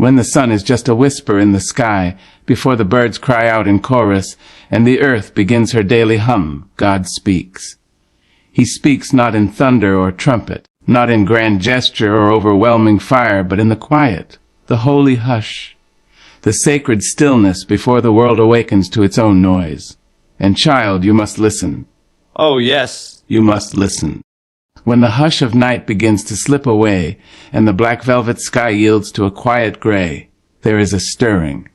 when the sun is just a whisper in the sky, before the birds cry out in chorus, and the earth begins her daily hum, God speaks. He speaks not in thunder or trumpet, not in grand gesture or overwhelming fire, but in the quiet, the holy hush, the sacred stillness before the world awakens to its own noise. And child, you must listen. Oh, yes. You must listen. When the hush of night begins to slip away, and the black velvet sky yields to a quiet gray, there is a stirring.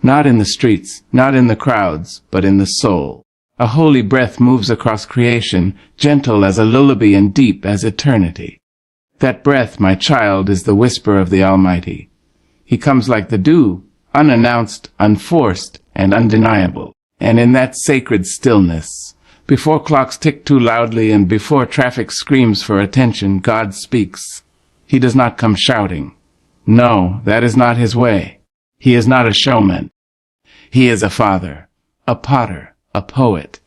Not in the streets, not in the crowds, but in the soul. A holy breath moves across creation, gentle as a lullaby and deep as eternity. That breath, my child, is the whisper of the Almighty. He comes like the dew, unannounced, unforced, and undeniable. And in that sacred stillness, before clocks tick too loudly and before traffic screams for attention, God speaks. He does not come shouting. No, that is not his way. He is not a showman. He is a father, a potter, a poet.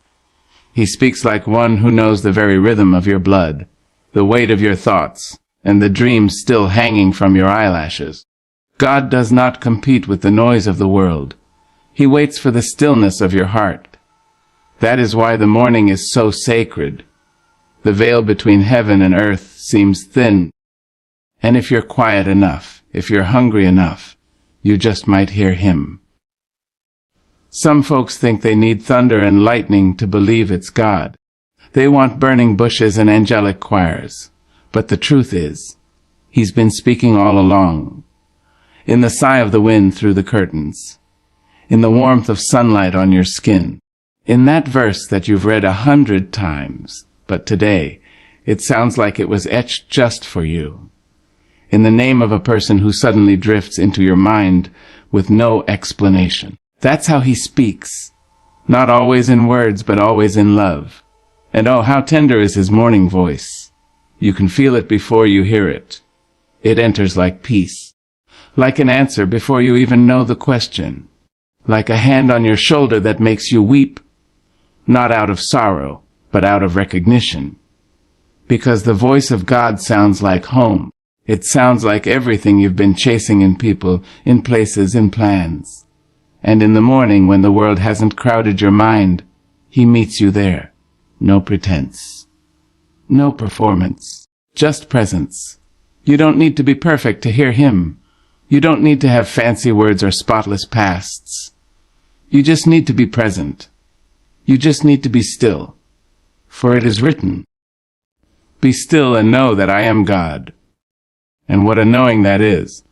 He speaks like one who knows the very rhythm of your blood, the weight of your thoughts, and the dreams still hanging from your eyelashes. God does not compete with the noise of the world. He waits for the stillness of your heart. That is why the morning is so sacred. The veil between heaven and earth seems thin. And if you're quiet enough, if you're hungry enough, you just might hear him. Some folks think they need thunder and lightning to believe it's God. They want burning bushes and angelic choirs. But the truth is, he's been speaking all along. In the sigh of the wind through the curtains. In the warmth of sunlight on your skin. In that verse that you've read 100 times, but today it sounds like it was etched just for you. In the name of a person who suddenly drifts into your mind with no explanation. That's how he speaks. Not always in words, but always in love. And oh, how tender is his morning voice. You can feel it before you hear it. It enters like peace. Like an answer before you even know the question. Like a hand on your shoulder that makes you weep. Not out of sorrow, but out of recognition. Because the voice of God sounds like home. It sounds like everything you've been chasing in people, in places, in plans. And in the morning, when the world hasn't crowded your mind, he meets you there. No pretense. No performance. Just presence. You don't need to be perfect to hear him. You don't need to have fancy words or spotless pasts. You just need to be present. You just need to be still. For it is written, "Be still and know that I am God." And what a knowing that is.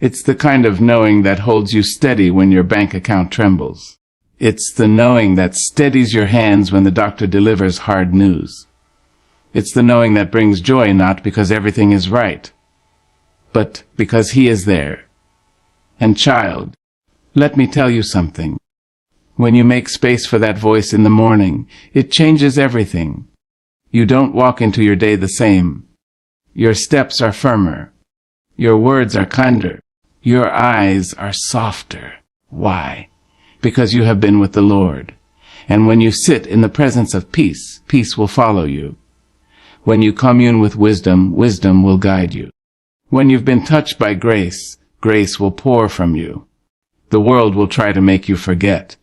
It's the kind of knowing that holds you steady when your bank account trembles. It's the knowing that steadies your hands when the doctor delivers hard news. It's the knowing that brings joy not because everything is right, but because he is there. And child, let me tell you something. When you make space for that voice in the morning, it changes everything. You don't walk into your day the same. Your steps are firmer. Your words are kinder. Your eyes are softer. Why? Because you have been with the Lord. And when you sit in the presence of peace, peace will follow you. When you commune with wisdom, wisdom will guide you. When you've been touched by grace, grace will pour from you. The world will try to make you forget.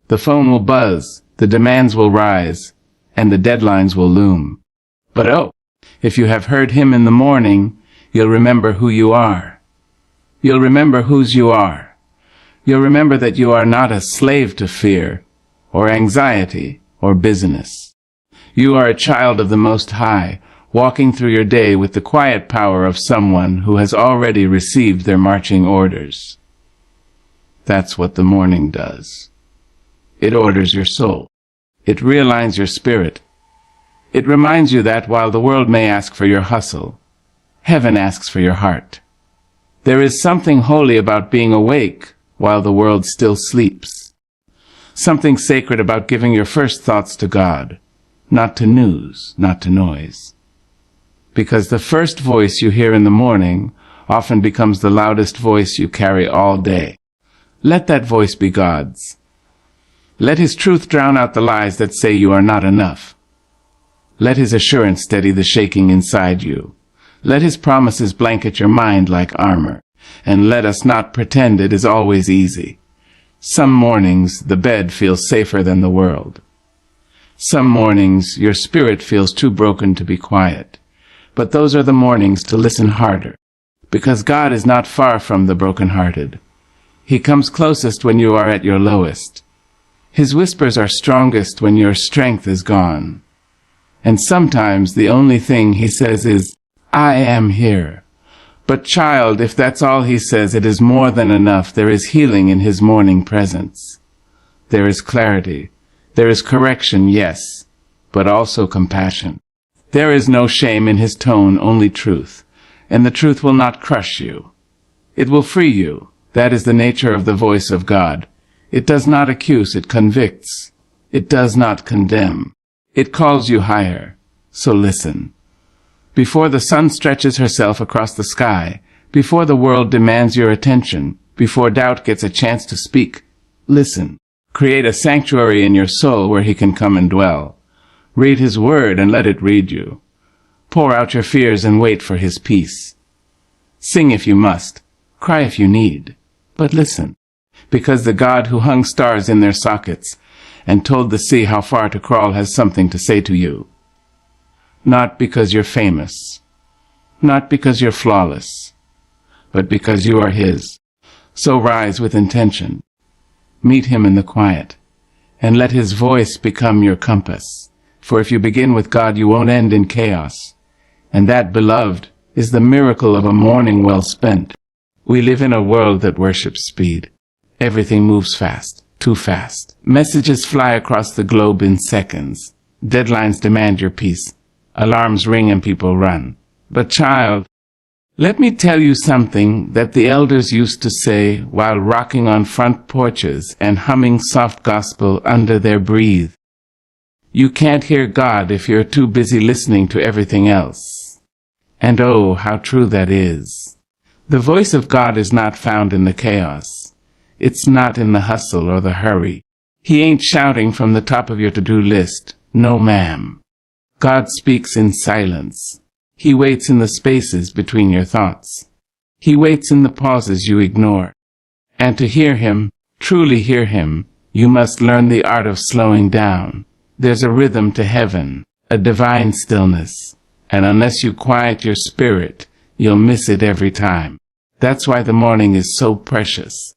The phone will buzz, the demands will rise, and the deadlines will loom. But oh, if you have heard him in the morning, you'll remember who you are. You'll remember whose you are. You'll remember that you are not a slave to fear, or anxiety, or business. You are a child of the Most High, walking through your day with the quiet power of someone who has already received their marching orders. That's what the morning does. It orders your soul. It realigns your spirit. It reminds you that while the world may ask for your hustle, heaven asks for your heart. There is something holy about being awake while the world still sleeps. Something sacred about giving your first thoughts to God, not to news, not to noise. Because the first voice you hear in the morning often becomes the loudest voice you carry all day. Let that voice be God's. Let his truth drown out the lies that say you are not enough. Let his assurance steady the shaking inside you. Let his promises blanket your mind like armor. And let us not pretend it is always easy. Some mornings the bed feels safer than the world. Some mornings your spirit feels too broken to be quiet. But those are the mornings to listen harder, because God is not far from the brokenhearted. He comes closest when you are at your lowest. His whispers are strongest when your strength is gone. And sometimes the only thing he says is, I am here. But child, if that's all he says, it is more than enough. There is healing in his morning presence. There is clarity. There is correction, yes, but also compassion. There is no shame in his tone, only truth. And the truth will not crush you. It will free you. That is the nature of the voice of God. It does not accuse, it convicts. It does not condemn. It calls you higher. So listen. Before the sun stretches herself across the sky, before the world demands your attention, before doubt gets a chance to speak, listen. Create a sanctuary in your soul where he can come and dwell. Read his word and let it read you. Pour out your fears and wait for his peace. Sing if you must. Cry if you need. But listen, because the God who hung stars in their sockets and told the sea how far to crawl has something to say to you. Not because you're famous, not because you're flawless, but because you are his. So rise with intention. Meet him in the quiet, and let his voice become your compass. For if you begin with God, you won't end in chaos. And that, beloved, is the miracle of a morning well spent. We live in a world that worships speed. Everything moves fast, too fast. Messages fly across the globe in seconds. Deadlines demand your peace. Alarms ring and people run. But child, let me tell you something that the elders used to say while rocking on front porches and humming soft gospel under their breath. You can't hear God if you're too busy listening to everything else. And oh, how true that is. The voice of God is not found in the chaos. It's not in the hustle or the hurry. He ain't shouting from the top of your to-do list. No, ma'am. God speaks in silence. He waits in the spaces between your thoughts. He waits in the pauses you ignore. And to hear him, truly hear him, you must learn the art of slowing down. There's a rhythm to heaven, a divine stillness. And unless you quiet your spirit, you'll miss it every time. That's why the morning is so precious.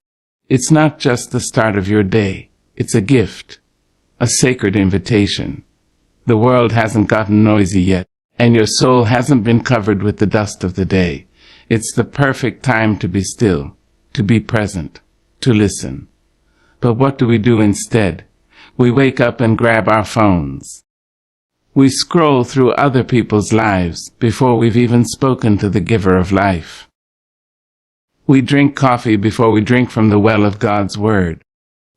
It's not just the start of your day. It's a gift, a sacred invitation. The world hasn't gotten noisy yet, and your soul hasn't been covered with the dust of the day. It's the perfect time to be still, to be present, to listen. But what do we do instead? We wake up and grab our phones. We scroll through other people's lives before we've even spoken to the giver of life. We drink coffee before we drink from the well of God's word.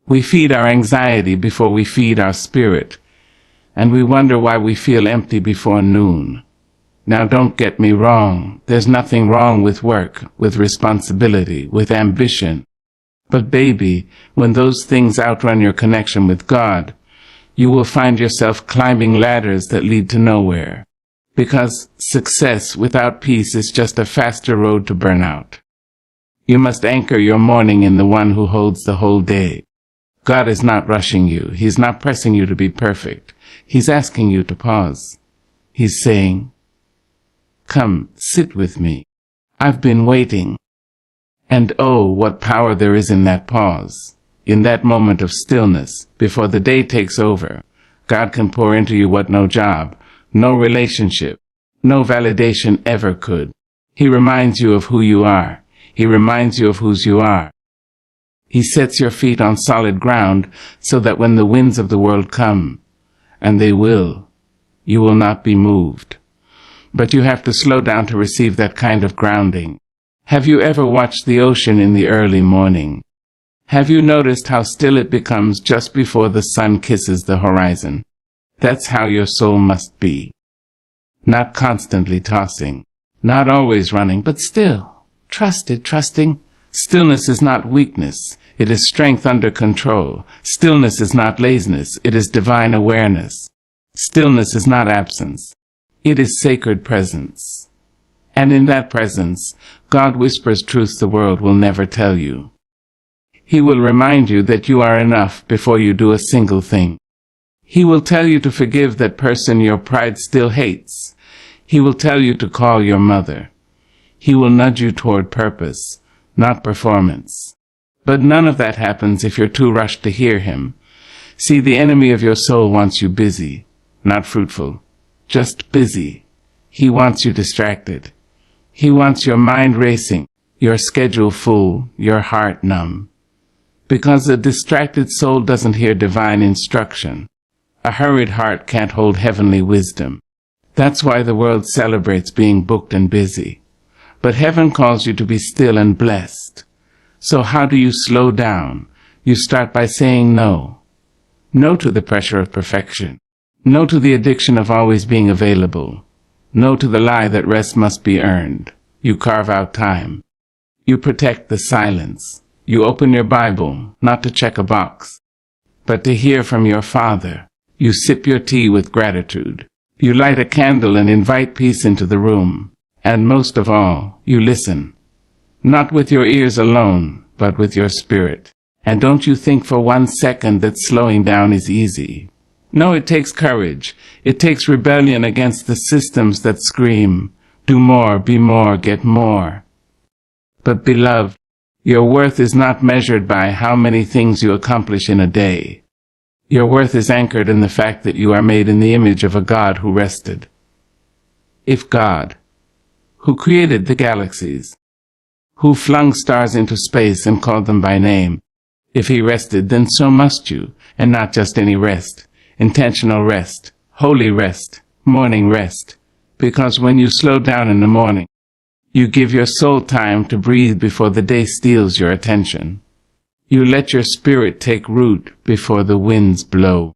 We feed our anxiety before we feed our spirit. And we wonder why we feel empty before noon. Now don't get me wrong. There's nothing wrong with work, with responsibility, with ambition. But baby, when those things outrun your connection with God, you will find yourself climbing ladders that lead to nowhere. Because success without peace is just a faster road to burnout. You must anchor your morning in the one who holds the whole day. God is not rushing you. He's not pressing you to be perfect. He's asking you to pause. He's saying, come, sit with me. I've been waiting. And oh, what power there is in that pause. In that moment of stillness, before the day takes over, God can pour into you what no job, no relationship, no validation ever could. He reminds you of who you are. He reminds you of whose you are. He sets your feet on solid ground so that when the winds of the world come, and they will, you will not be moved. But you have to slow down to receive that kind of grounding. Have you ever watched the ocean in the early morning? Have you noticed how still it becomes just before the sun kisses the horizon? That's how your soul must be. Not constantly tossing, not always running, but still, trusting. Stillness is not weakness. It is strength under control. Stillness is not laziness. It is divine awareness. Stillness is not absence. It is sacred presence. And in that presence, God whispers truths the world will never tell you. He will remind you that you are enough before you do a single thing. He will tell you to forgive that person your pride still hates. He will tell you to call your mother. He will nudge you toward purpose, not performance. But none of that happens if you're too rushed to hear him. See, the enemy of your soul wants you busy, not fruitful, just busy. He wants you distracted. He wants your mind racing, your schedule full, your heart numb. Because a distracted soul doesn't hear divine instruction. A hurried heart can't hold heavenly wisdom. That's why the world celebrates being booked and busy. But heaven calls you to be still and blessed. So how do you slow down? You start by saying no. No to the pressure of perfection. No to the addiction of always being available. No to the lie that rest must be earned. You carve out time. You protect the silence. You open your Bible, not to check a box, but to hear from your Father. You sip your tea with gratitude. You light a candle and invite peace into the room. And most of all, you listen. Not with your ears alone, but with your spirit. And don't you think for 1 second that slowing down is easy. No, it takes courage. It takes rebellion against the systems that scream, do more, be more, get more. But beloved, your worth is not measured by how many things you accomplish in a day. Your worth is anchored in the fact that you are made in the image of a God who rested. If God, who created the galaxies, who flung stars into space and called them by name, if he rested, then so must you, and not just any rest, intentional rest, holy rest, morning rest, because when you slow down in the morning, you give your soul time to breathe before the day steals your attention. You let your spirit take root before the winds blow.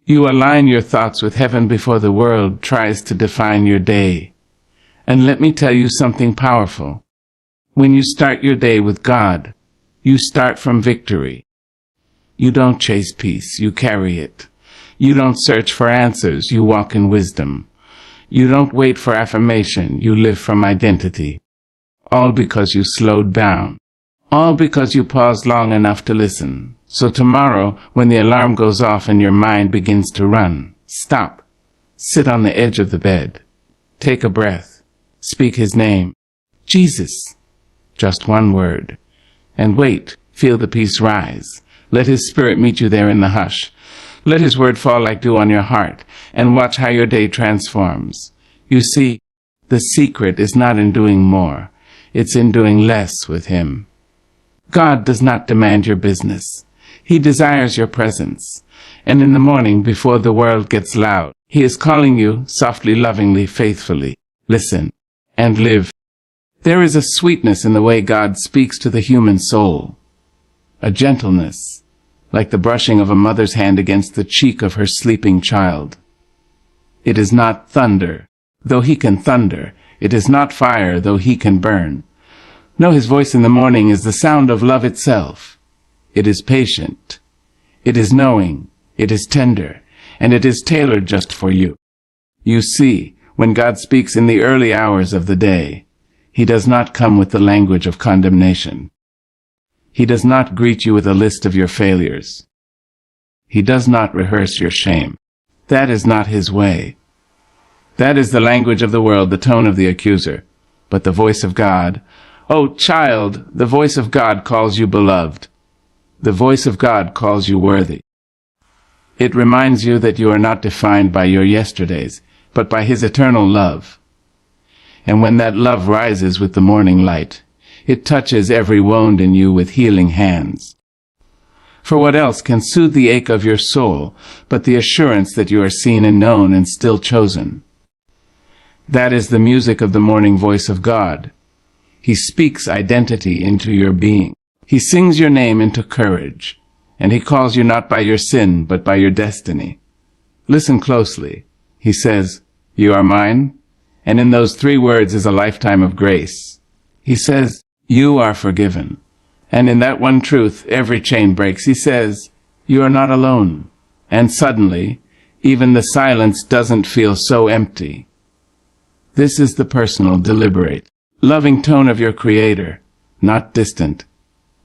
You align your thoughts with heaven before the world tries to define your day. And let me tell you something powerful. When you start your day with God, you start from victory. You don't chase peace, you carry it. You don't search for answers, you walk in wisdom. You don't wait for affirmation, you live from identity. All because you slowed down. All because you paused long enough to listen. So tomorrow, when the alarm goes off and your mind begins to run, stop. Sit on the edge of the bed. Take a breath. Speak his name. Jesus. Just one word. And wait. Feel the peace rise. Let his spirit meet you there in the hush. Let his word fall like dew on your heart, and watch how your day transforms. You see, the secret is not in doing more. It's in doing less with him. God does not demand your business. He desires your presence. And in the morning, before the world gets loud, he is calling you softly, lovingly, faithfully. Listen and live. There is a sweetness in the way God speaks to the human soul. A gentleness, like the brushing of a mother's hand against the cheek of her sleeping child. It is not thunder, though he can thunder. It is not fire, though he can burn. No, his voice in the morning is the sound of love itself. It is patient. It is knowing. It is tender. And it is tailored just for you. You see, when God speaks in the early hours of the day, he does not come with the language of condemnation. He does not greet you with a list of your failures. He does not rehearse your shame. That is not his way. That is the language of the world, the tone of the accuser. But the voice of God, oh, child, the voice of God calls you beloved. The voice of God calls you worthy. It reminds you that you are not defined by your yesterdays, but by his eternal love. And when that love rises with the morning light, it touches every wound in you with healing hands. For what else can soothe the ache of your soul but the assurance that you are seen and known and still chosen? That is the music of the morning voice of God. He speaks identity into your being. He sings your name into courage, and he calls you not by your sin, but by your destiny. Listen closely. He says, "You are mine," and in those 3 words is a lifetime of grace. He says, "You are forgiven," and in that one truth, every chain breaks. He says, "You are not alone," and suddenly, even the silence doesn't feel so empty. This is the personal, deliberate, loving tone of your Creator, not distant,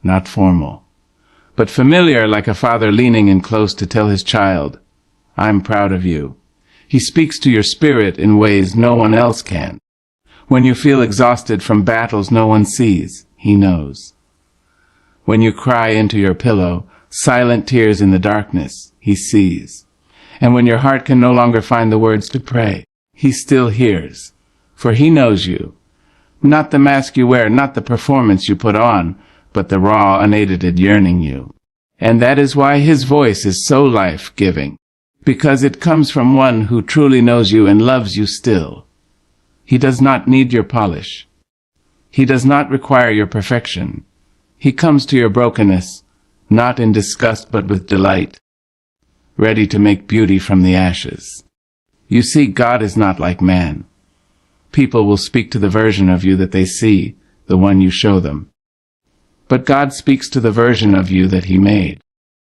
not formal, but familiar, like a father leaning in close to tell his child, "I'm proud of you." He speaks to your spirit in ways no one else can. When you feel exhausted from battles no one sees, He knows. When you cry into your pillow, silent tears in the darkness, He sees. And when your heart can no longer find the words to pray, He still hears. For He knows you. Not the mask you wear, not the performance you put on, but the raw, unedited yearning you. And that is why His voice is so life-giving, because it comes from one who truly knows you and loves you still. He does not need your polish. He does not require your perfection. He comes to your brokenness, not in disgust but with delight, ready to make beauty from the ashes. You see, God is not like man. People will speak to the version of you that they see, the one you show them. But God speaks to the version of you that He made.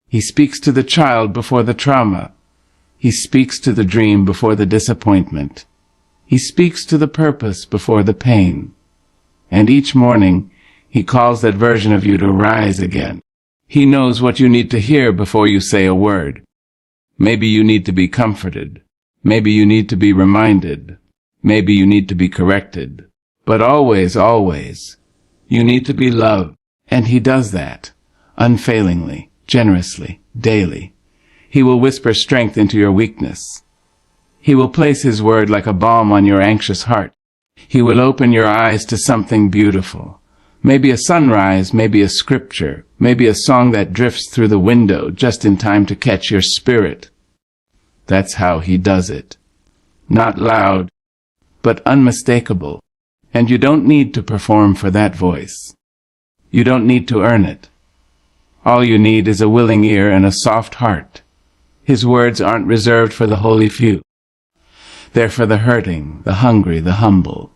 He speaks to the child before the trauma. He speaks to the dream before the disappointment. He speaks to the purpose before the pain. And each morning, He calls that version of you to rise again. He knows what you need to hear before you say a word. Maybe you need to be comforted. Maybe you need to be reminded. Maybe you need to be corrected. But always, always, you need to be loved. And He does that, unfailingly, generously, daily. He will whisper strength into your weakness. He will place His word like a balm on your anxious heart. He will open your eyes to something beautiful. Maybe a sunrise, maybe a scripture, maybe a song that drifts through the window just in time to catch your spirit. That's how He does it. Not loud, but unmistakable. And you don't need to perform for that voice. You don't need to earn it. All you need is a willing ear and a soft heart. His words aren't reserved for the holy few. They're for the hurting, the hungry, the humble.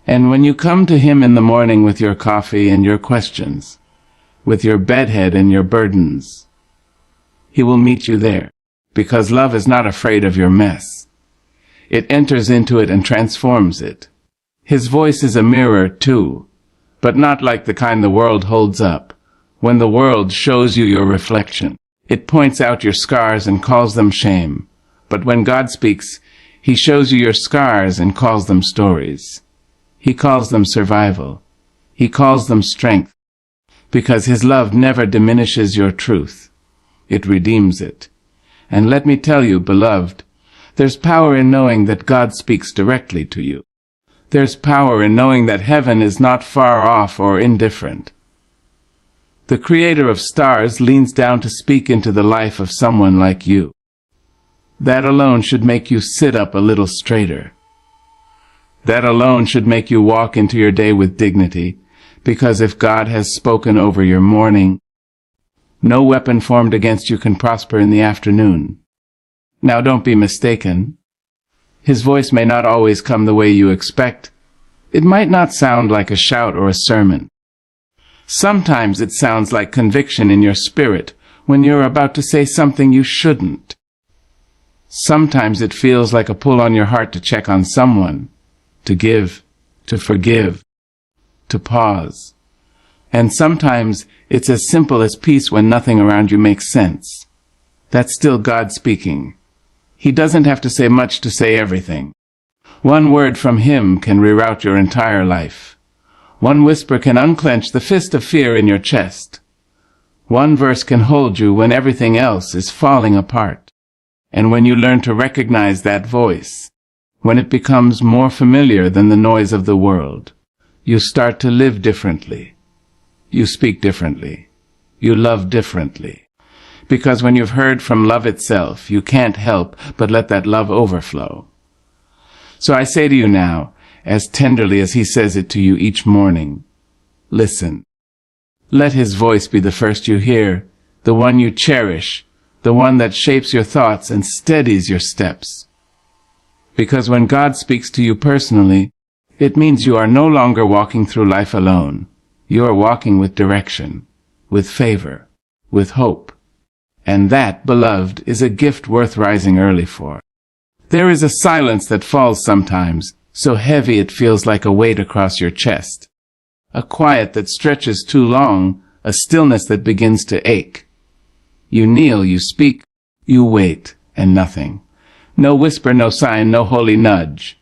And when you come to Him in the morning with your coffee and your questions, with your bedhead and your burdens, He will meet you there, because love is not afraid of your mess. It enters into it and transforms it. His voice is a mirror, too, but not like the kind the world holds up. When the world shows you your reflection, it points out your scars and calls them shame. But when God speaks, He shows you your scars and calls them stories. He calls them survival. He calls them strength, because His love never diminishes your truth. It redeems it. And let me tell you, beloved, there's power in knowing that God speaks directly to you. There's power in knowing that heaven is not far off or indifferent. The Creator of stars leans down to speak into the life of someone like you. That alone should make you sit up a little straighter. That alone should make you walk into your day with dignity, because if God has spoken over your morning, no weapon formed against you can prosper in the afternoon. Now don't be mistaken. His voice may not always come the way you expect. It might not sound like a shout or a sermon. Sometimes it sounds like conviction in your spirit when you're about to say something you shouldn't. Sometimes it feels like a pull on your heart to check on someone, to give, to forgive, to pause. And sometimes it's as simple as peace when nothing around you makes sense. That's still God speaking. He doesn't have to say much to say everything. One word from Him can reroute your entire life. One whisper can unclench the fist of fear in your chest. One verse can hold you when everything else is falling apart. And when you learn to recognize that voice, when it becomes more familiar than the noise of the world, you start to live differently. You speak differently. You love differently. Because when you've heard from love itself, you can't help but let that love overflow. So I say to you now, as tenderly as He says it to you each morning, listen. Let His voice be the first you hear, the one you cherish, the one that shapes your thoughts and steadies your steps. Because when God speaks to you personally, it means you are no longer walking through life alone. You are walking with direction, with favor, with hope. And that, beloved, is a gift worth rising early for. There is a silence that falls sometimes, so heavy it feels like a weight across your chest. A quiet that stretches too long, a stillness that begins to ache. You kneel, you speak, you wait, and nothing. No whisper, no sign, no holy nudge.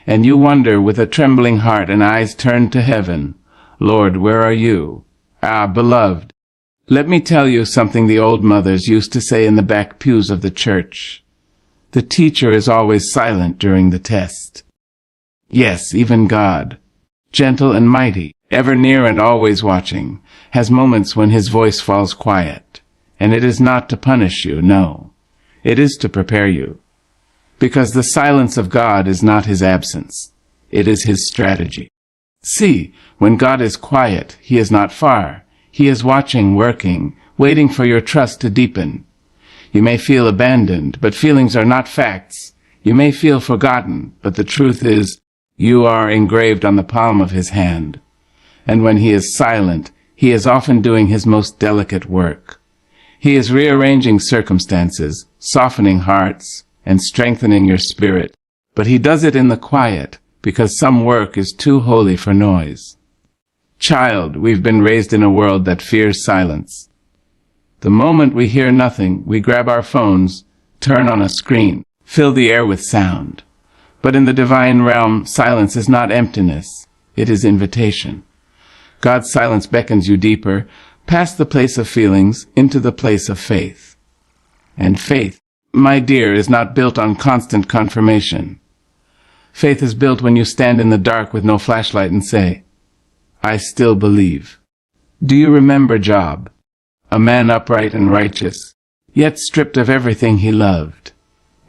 And you wonder with a trembling heart and eyes turned to heaven, Lord, where are you? Ah, beloved, let me tell you something the old mothers used to say in the back pews of the church. The teacher is always silent during the test. Yes, even God, gentle and mighty, ever near and always watching, has moments when his voice falls quiet. And it is not to punish you, no. It is to prepare you. Because the silence of God is not his absence. It is his strategy. See, when God is quiet, he is not far. He is watching, working, waiting for your trust to deepen. You may feel abandoned, but feelings are not facts. You may feel forgotten, but the truth is, you are engraved on the palm of his hand. And when he is silent, he is often doing his most delicate work. He is rearranging circumstances, softening hearts, and strengthening your spirit. But he does it in the quiet, because some work is too holy for noise. Child, we've been raised in a world that fears silence. The moment we hear nothing, we grab our phones, turn on a screen, fill the air with sound. But in the divine realm, silence is not emptiness. It is invitation. God's silence beckons you deeper, past the place of feelings, into the place of faith. And faith, my dear, is not built on constant confirmation. Faith is built when you stand in the dark with no flashlight and say, I still believe. Do you remember Job, a man upright and righteous, yet stripped of everything he loved?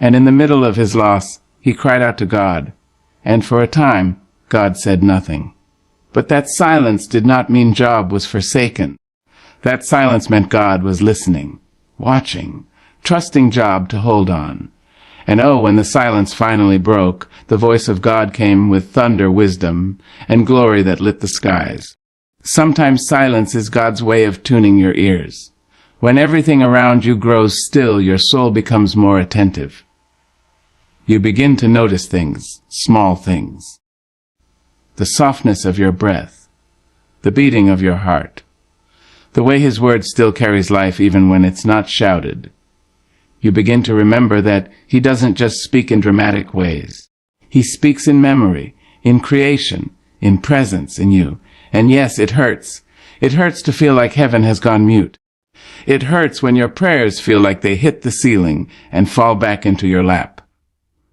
And in the middle of his loss, he cried out to God, and for a time, God said nothing. But that silence did not mean Job was forsaken. That silence meant God was listening, watching, trusting Job to hold on. And oh, when the silence finally broke, the voice of God came with thunder, wisdom, and glory that lit the skies. Sometimes silence is God's way of tuning your ears. When everything around you grows still, your soul becomes more attentive. You begin to notice things, small things. The softness of your breath, the beating of your heart, the way his word still carries life even when it's not shouted. You begin to remember that he doesn't just speak in dramatic ways. He speaks in memory, in creation, in presence in you. And yes, it hurts. It hurts to feel like heaven has gone mute. It hurts when your prayers feel like they hit the ceiling and fall back into your lap.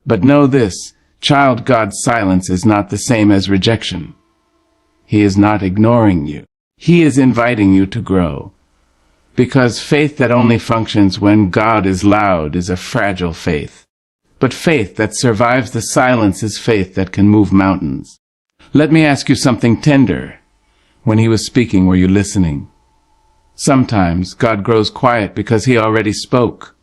But know this, child, God's silence is not the same as rejection. He is not ignoring you. He is inviting you to grow. Because faith that only functions when God is loud is a fragile faith. But faith that survives the silence is faith that can move mountains. Let me ask you something tender. When he was speaking, were you listening? Sometimes God grows quiet because he already spoke,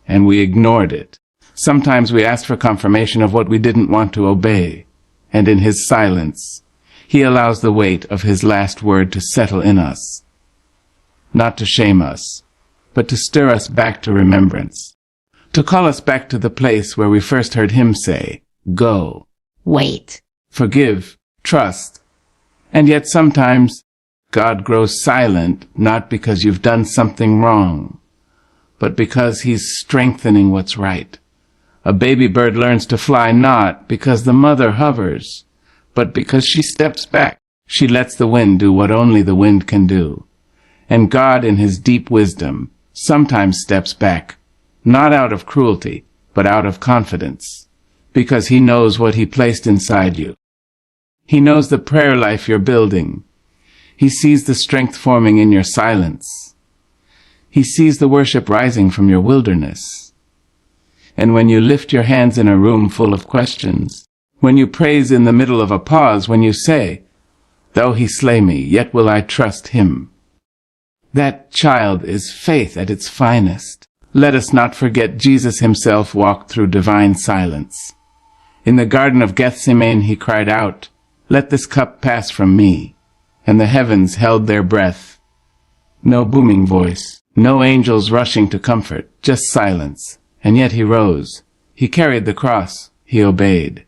and we ignored it. Sometimes we asked for confirmation of what we didn't want to obey, and in his silence, he allows the weight of his last word to settle in us. Not to shame us, but to stir us back to remembrance. To call us back to the place where we first heard him say, go, wait, forgive, trust. And yet sometimes God grows silent, not because you've done something wrong, but because he's strengthening what's right. A baby bird learns to fly not because the mother hovers, but because she steps back. She lets the wind do what only the wind can do. And God, in his deep wisdom, sometimes steps back, not out of cruelty, but out of confidence, because he knows what he placed inside you. He knows the prayer life you're building. He sees the strength forming in your silence. He sees the worship rising from your wilderness. And when you lift your hands in a room full of questions, when you praise in the middle of a pause, when you say, though he slay me, yet will I trust him. That, child, is faith at its finest. Let us not forget Jesus himself walked through divine silence. In the Garden of Gethsemane he cried out, let this cup pass from me. And the heavens held their breath. No booming voice, no angels rushing to comfort, just silence. And yet he rose. He carried the cross. He obeyed.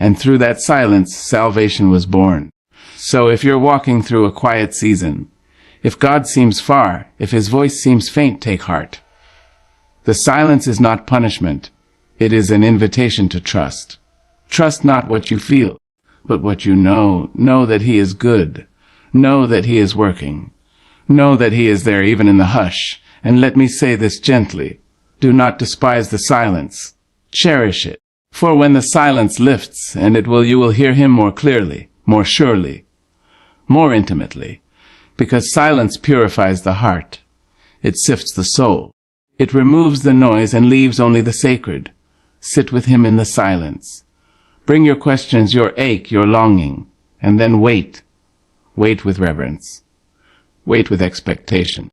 and through that silence, salvation was born. So if you're walking through a quiet season, if God seems far, if his voice seems faint, take heart. The silence is not punishment. It is an invitation to trust. Trust not what you feel, but what you know. Know that he is good. Know that he is working. Know that he is there even in the hush. And let me say this gently. Do not despise the silence. Cherish it. For when the silence lifts, and you will hear him more clearly, more surely, more intimately, because silence purifies the heart. It sifts the soul. It removes the noise and leaves only the sacred. Sit with him in the silence. Bring your questions, your ache, your longing, and then wait. Wait with reverence. Wait with expectation.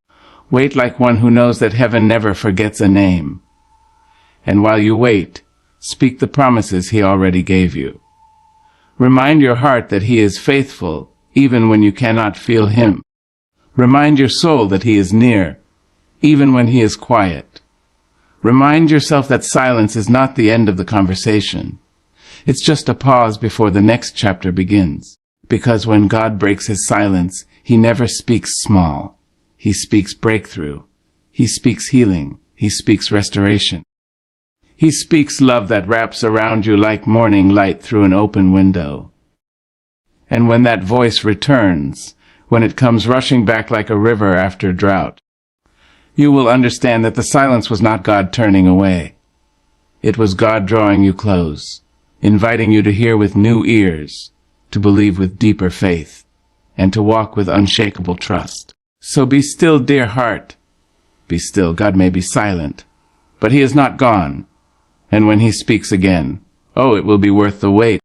Wait like one who knows that heaven never forgets a name. And while you wait, speak the promises he already gave you. Remind your heart that he is faithful, even when you cannot feel him. Remind your soul that he is near, even when he is quiet. Remind yourself that silence is not the end of the conversation. It's just a pause before the next chapter begins. Because when God breaks his silence, he never speaks small. He speaks breakthrough. He speaks healing. He speaks restoration. He speaks love that wraps around you like morning light through an open window. And when that voice returns, when it comes rushing back like a river after drought, you will understand that the silence was not God turning away. It was God drawing you close, inviting you to hear with new ears, to believe with deeper faith, and to walk with unshakable trust. So be still, dear heart. Be still. God may be silent, but he is not gone. And when he speaks again, oh, it will be worth the wait.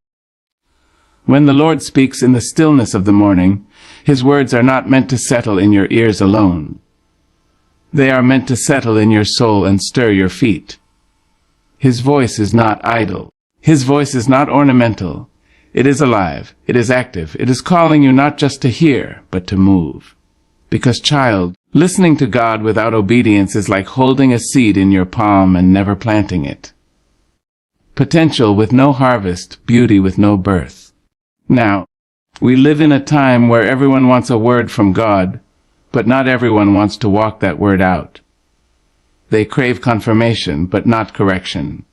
When the Lord speaks in the stillness of the morning, his words are not meant to settle in your ears alone. They are meant to settle in your soul and stir your feet. His voice is not idle. His voice is not ornamental. It is alive. It is active. It is calling you not just to hear, but to move. Because, child, listening to God without obedience is like holding a seed in your palm and never planting it. Potential with no harvest, beauty with no birth. Now, we live in a time where everyone wants a word from God, but not everyone wants to walk that word out. They crave confirmation, but not correction.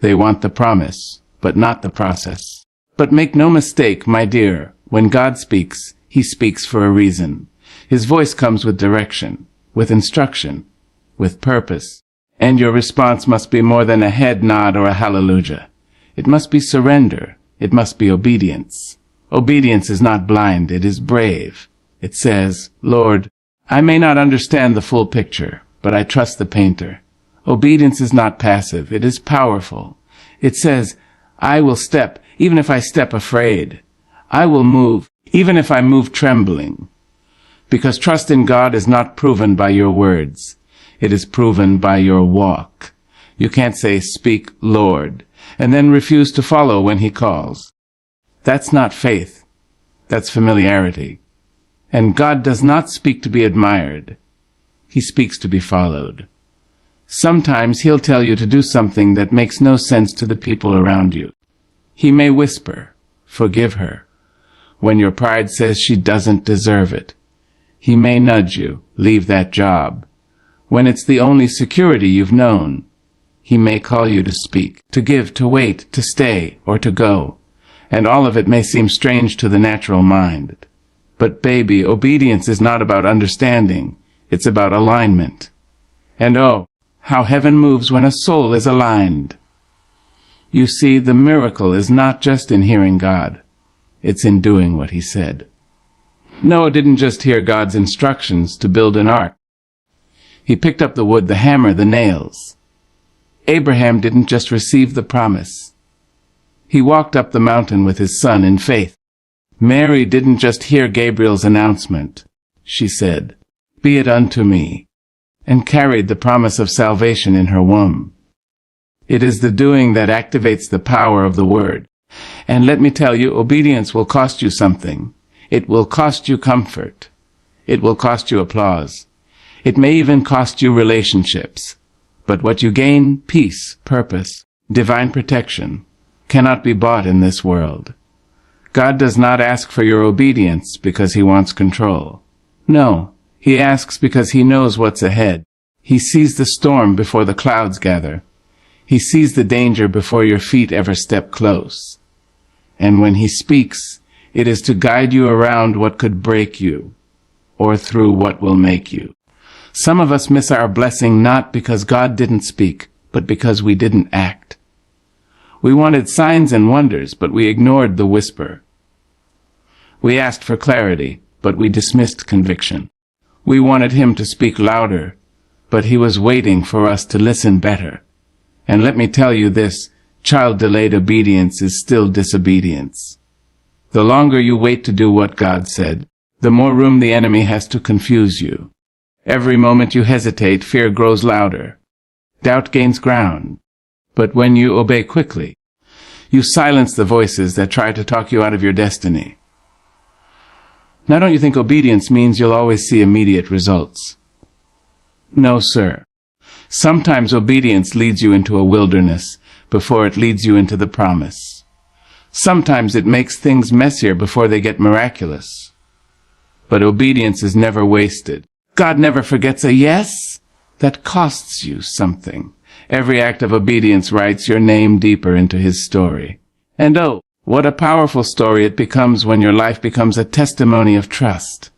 They want the promise, but not the process. But make no mistake, my dear, when God speaks, he speaks for a reason. His voice comes with direction, with instruction, with purpose. And your response must be more than a head nod or a hallelujah. It must be surrender. It must be obedience. Obedience is not blind, it is brave. It says, Lord, I may not understand the full picture, but I trust the painter. Obedience is not passive, it is powerful. It says, I will step, even if I step afraid. I will move, even if I move trembling. Because trust in God is not proven by your words. It is proven by your walk. You can't say, speak, Lord, and then refuse to follow when he calls. That's not faith. That's familiarity. And God does not speak to be admired. He speaks to be followed. Sometimes he'll tell you to do something that makes no sense to the people around you. He may whisper, forgive her, when your pride says she doesn't deserve it. He may nudge you, leave that job, when it's the only security you've known. He may call you to speak, to give, to wait, to stay, or to go, and all of it may seem strange to the natural mind. But baby, obedience is not about understanding, it's about alignment. And oh, how heaven moves when a soul is aligned. You see, the miracle is not just in hearing God, it's in doing what he said. Noah didn't just hear God's instructions to build an ark. He picked up the wood, the hammer, the nails. Abraham didn't just receive the promise. He walked up the mountain with his son in faith. Mary didn't just hear Gabriel's announcement. She said, "Be it unto me," and carried the promise of salvation in her womb. It is the doing that activates the power of the word. And let me tell you, obedience will cost you something. It will cost you comfort. It will cost you applause. It may even cost you relationships. But what you gain, peace, purpose, divine protection, cannot be bought in this world. God does not ask for your obedience because he wants control. No, he asks because he knows what's ahead. He sees the storm before the clouds gather. He sees the danger before your feet ever step close. And when he speaks, it is to guide you around what could break you, or through what will make you. Some of us miss our blessing not because God didn't speak, but because we didn't act. We wanted signs and wonders, but we ignored the whisper. We asked for clarity, but we dismissed conviction. We wanted him to speak louder, but he was waiting for us to listen better. And let me tell you this, child-delayed obedience is still disobedience. The longer you wait to do what God said, the more room the enemy has to confuse you. Every moment you hesitate, fear grows louder. Doubt gains ground. But when you obey quickly, you silence the voices that try to talk you out of your destiny. Now, don't you think obedience means you'll always see immediate results? No, sir. Sometimes obedience leads you into a wilderness before it leads you into the promise. Sometimes it makes things messier before they get miraculous. But obedience is never wasted. God never forgets a yes that costs you something. Every act of obedience writes your name deeper into his story. And oh, what a powerful story it becomes when your life becomes a testimony of trust.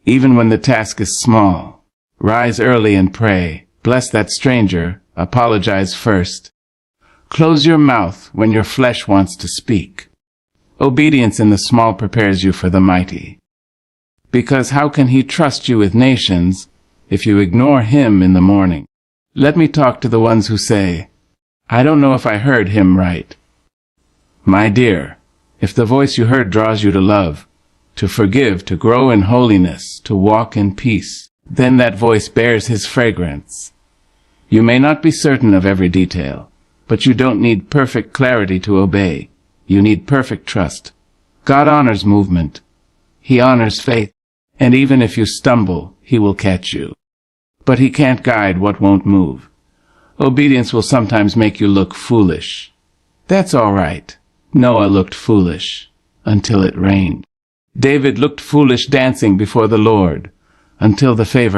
Even when the task is small, rise early and pray. Bless that stranger. Apologize first. Close your mouth when your flesh wants to speak. Obedience in the small prepares you for the mighty. Because how can he trust you with nations if you ignore him in the morning? Let me talk to the ones who say, I don't know if I heard him right. My dear, if the voice you heard draws you to love, to forgive, to grow in holiness, to walk in peace, then that voice bears his fragrance. You may not be certain of every detail, but you don't need perfect clarity to obey. You need perfect trust. God honors movement. He honors faith. And even if you stumble, he will catch you. But he can't guide what won't move. Obedience will sometimes make you look foolish. That's all right. Noah looked foolish until it rained. David looked foolish dancing before the Lord until the favor